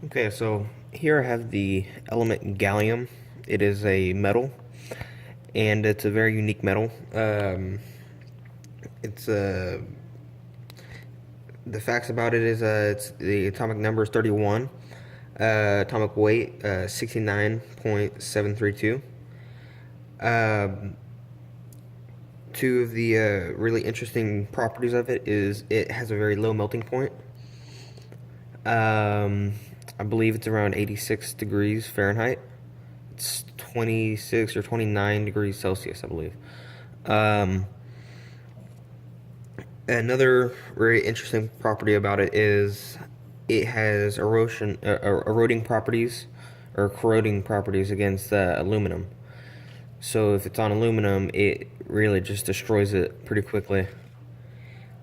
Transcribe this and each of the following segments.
Okay, so here I have the element gallium. It is a metal, and it's a very unique metal. It's The facts about it is it's the atomic number is 31, atomic weight 69.732. Um, Two of the really interesting properties of it is it has a very low melting point. Um, I believe it's around 86 degrees Fahrenheit. It's 26 or 29 degrees Celsius, I believe. Um, Another very interesting property about it is it has eroding properties or corroding properties against aluminum. So if it's on aluminum, it really just destroys it pretty quickly.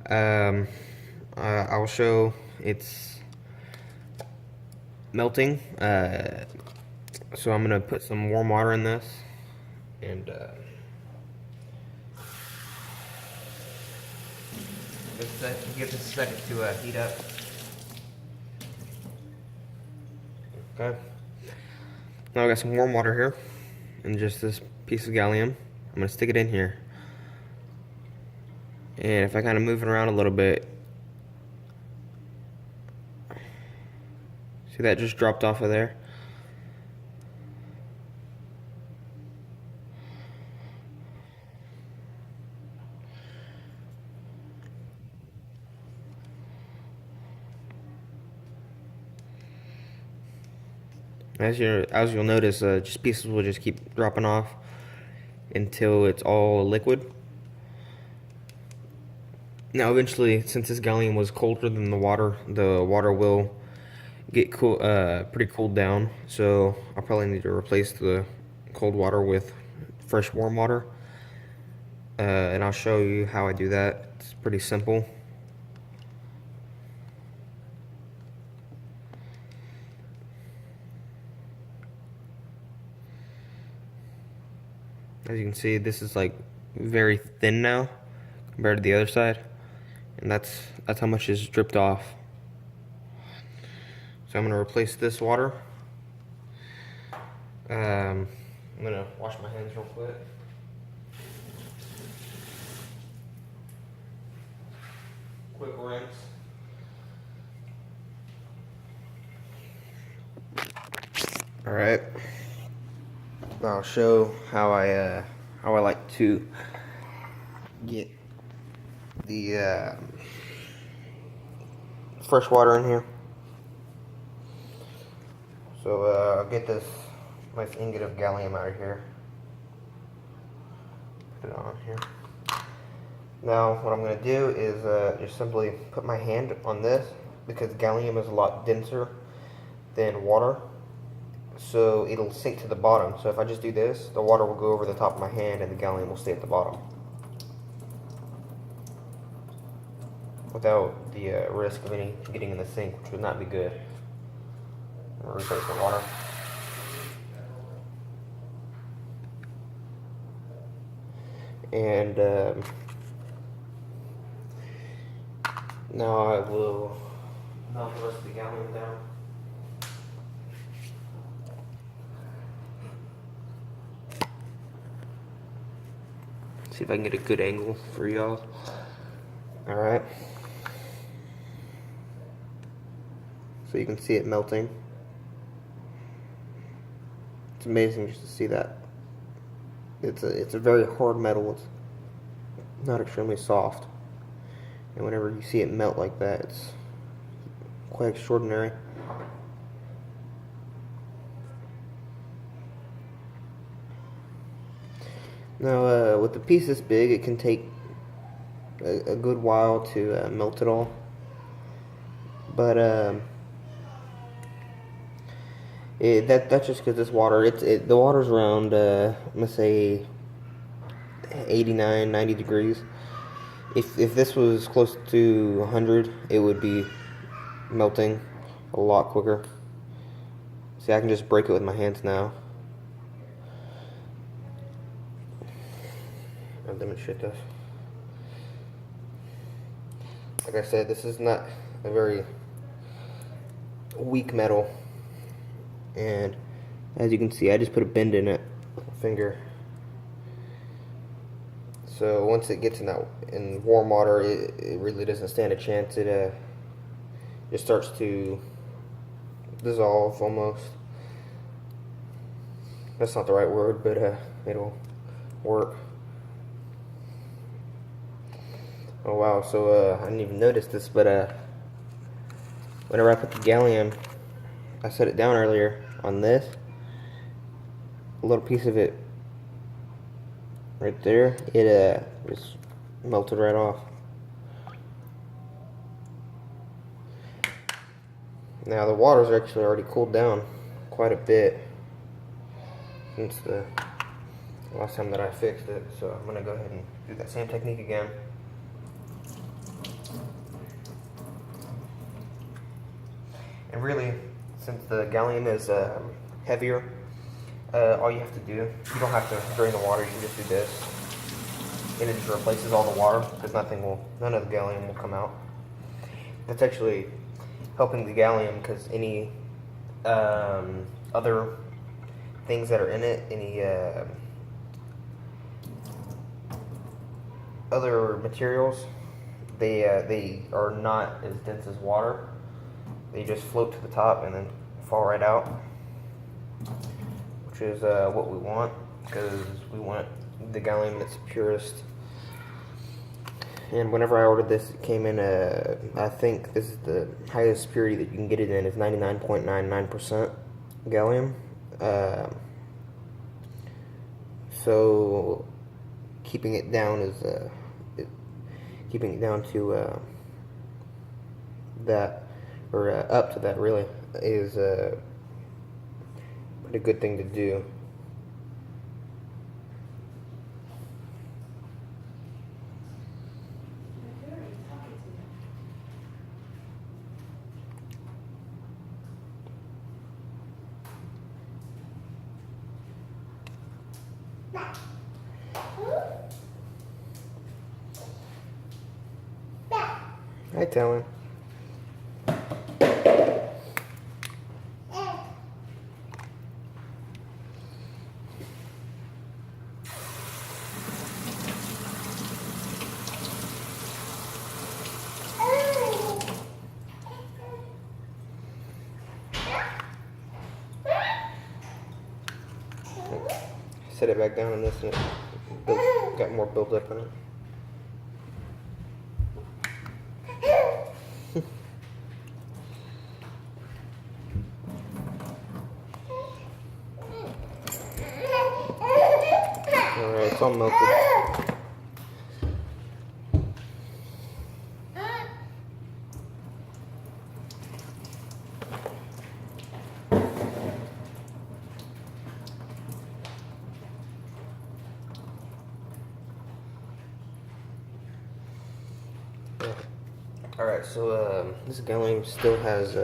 Um, I'll show it's melting. So I'm gonna put some warm water in this and give this a second to heat up. Okay. Now I got some warm water here and just this piece of gallium. I'm gonna stick it in here. And if I kind of move it around a little bit, see that just dropped off of there? As you'll notice, just pieces will just keep dropping off until it's all liquid. Now, eventually, since this gallium was colder than the water will get pretty cooled down. So I'll probably need to replace the cold water with fresh warm water, and I'll show you how I do that. It's pretty simple. As you can see, this is like very thin now compared to the other side, and that's how much is dripped off. So I'm gonna replace this water. I'm gonna wash my hands real quick. Quick rinse. All right. I'll show how I like to get the fresh water in here. So I'll get this nice ingot of gallium out of here. Put it on here. Now what I'm going to do is just simply put my hand on this because gallium is a lot denser than water. So it'll sink to the bottom. So if I just do this, the water will go over the top of my hand and the gallium will stay at the bottom. Without the risk of any getting in the sink, which would not be good. I'm going to replace the water. And now I will melt the rest of the gallium down. See if I can get a good angle for y'all. Alright. So you can see it melting. It's amazing just to see that. It's a very hard metal. It's not extremely soft. And whenever you see it melt like that, it's quite extraordinary. Now, with the piece this big, it can take a good while to melt it all. But that's just because this water, the water's around, let's say 89, 90 degrees. If this was close to 100, it would be melting a lot quicker. See, I can just break it with my hands now. I'll demonstrate this. Like I said, this is not a very weak metal. And as you can see, I just put a bend in it with my finger. So once it gets in warm water, it really doesn't stand a chance. It just starts to dissolve almost. That's not the right word, but it'll work. Oh wow, so I didn't even notice this, but whenever I put the gallium, I set it down earlier on this, a little piece of it right there, it just melted right off. Now the water's actually already cooled down quite a bit since the last time that I fixed it, so I'm gonna go ahead and do that same technique again. And really, since the gallium is heavier, all you have to do, you don't have to drain the water, you can just do this. And it just replaces all the water, because none of the gallium will come out. That's actually helping the gallium, because any other things that are in it, any other materials, they are not as dense as water. They just float to the top and then fall right out, which is what we want, because we want the gallium that's purest. And whenever I ordered this, it came in, I think this is the highest purity that you can get it in, is 99.99% gallium. So keeping it down is keeping it down to that, or up to that really, is a pretty good thing to do. Hi, Talon. Set it back down on this, and it got more built up in it. Alright, it's all melted. Alright, so this gallium still has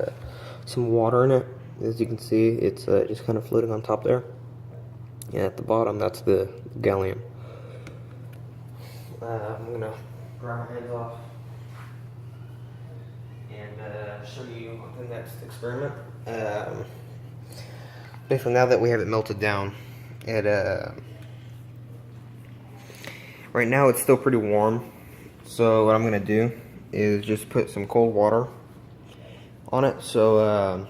some water in it. As you can see, it's just kind of floating on top there. And at the bottom, that's the gallium. I'm gonna dry my hands off and show you the next experiment. Basically, now that we have it melted down, right now it's still pretty warm. So what I'm gonna do is just put some cold water on it. So I'm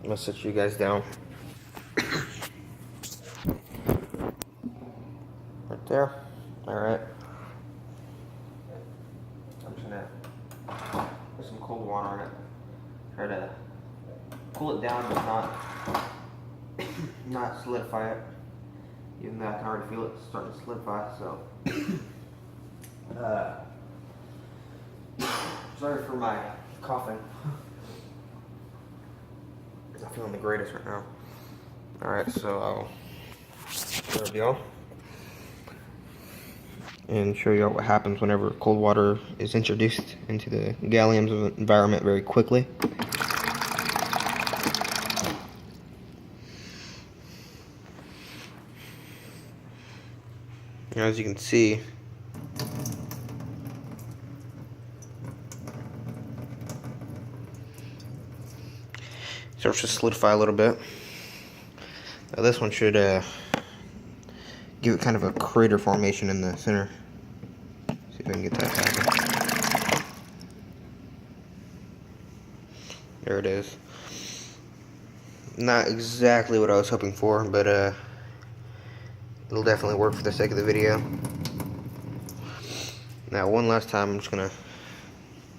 gonna set you guys down right there. All right. I'm just gonna put some cold water on it. Try to cool it down, but not solidify it. Even though I can already feel it starting to solidify. So. Sorry for my coughing. I'm not feeling the greatest right now. Alright, so I'll serve y'all and show y'all what happens whenever cold water is introduced into the gallium's environment very quickly. As you can see, starts to solidify a little bit. This one should give it kind of a crater formation in the center. See if I can get that happen. There it is. Not exactly what I was hoping for, but it'll definitely work for the sake of the video. Now, one last time, I'm just gonna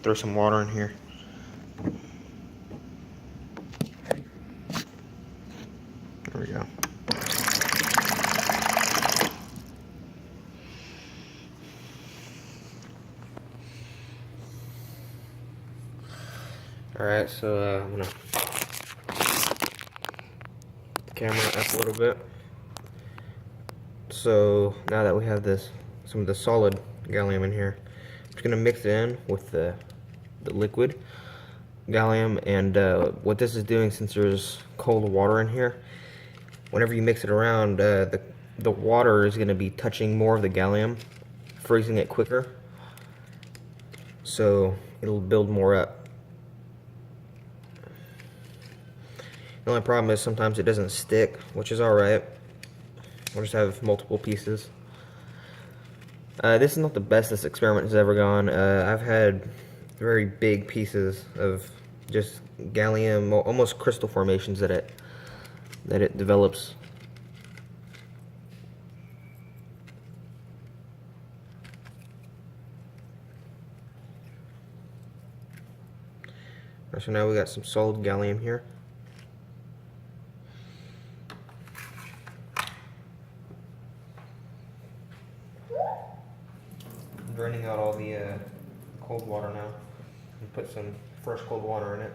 throw some water in here. There we go. Alright, so I'm gonna put the camera up a little bit. So now that we have some of the solid gallium in here, I'm just gonna mix it in with the liquid gallium, and what this is doing, since there's cold water in here, whenever you mix it around, the water is gonna be touching more of the gallium, freezing it quicker, so it'll build more up. The only problem is sometimes it doesn't stick, which is alright. We'll just have multiple pieces. This is not the best this experiment has ever gone. I've had very big pieces of just gallium, almost crystal formations that it develops. So now we got some solid gallium here. I'm draining out all the cold water now and put some fresh cold water in it.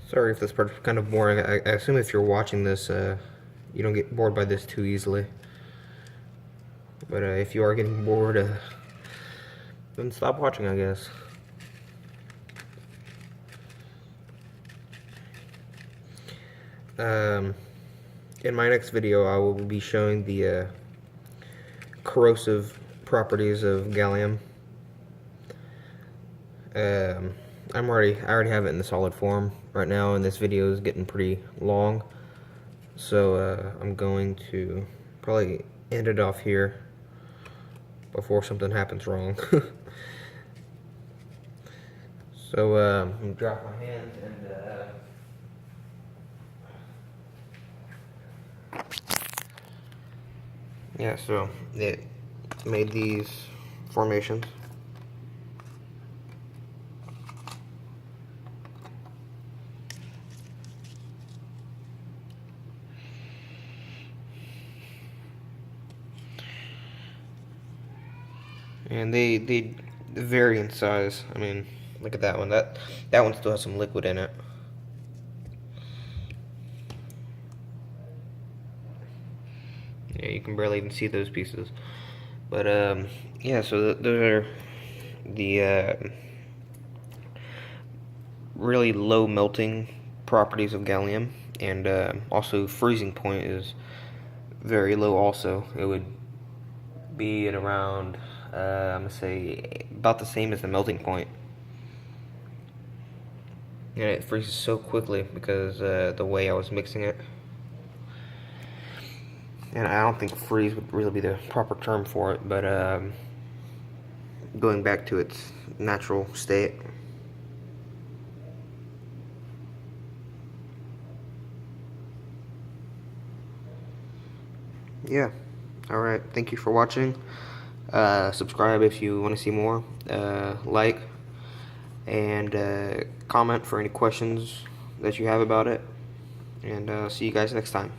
Sorry if this part's kind of boring. I assume if you're watching this, you don't get bored by this too easily. But if you are getting bored, then stop watching, I guess. In my next video, I will be showing the corrosive properties of gallium. I already have it in the solid form right now, and this video is getting pretty long, so I'm going to probably end it off here before something happens wrong. So I'm gonna drop my hands and yeah, so it made these formations. And they vary in size. I mean, look at that one. That one still has some liquid in it. Yeah, you can barely even see those pieces. But yeah, so those are the really low melting properties of gallium, and also freezing point is very low also. It would be at around I'm gonna say about the same as the melting point. And it freezes so quickly because the way I was mixing it. And I don't think freeze would really be the proper term for it, but going back to its natural state. Yeah. Alright, thank you for watching. Subscribe if you want to see more. Like and comment for any questions that you have about it. And see you guys next time.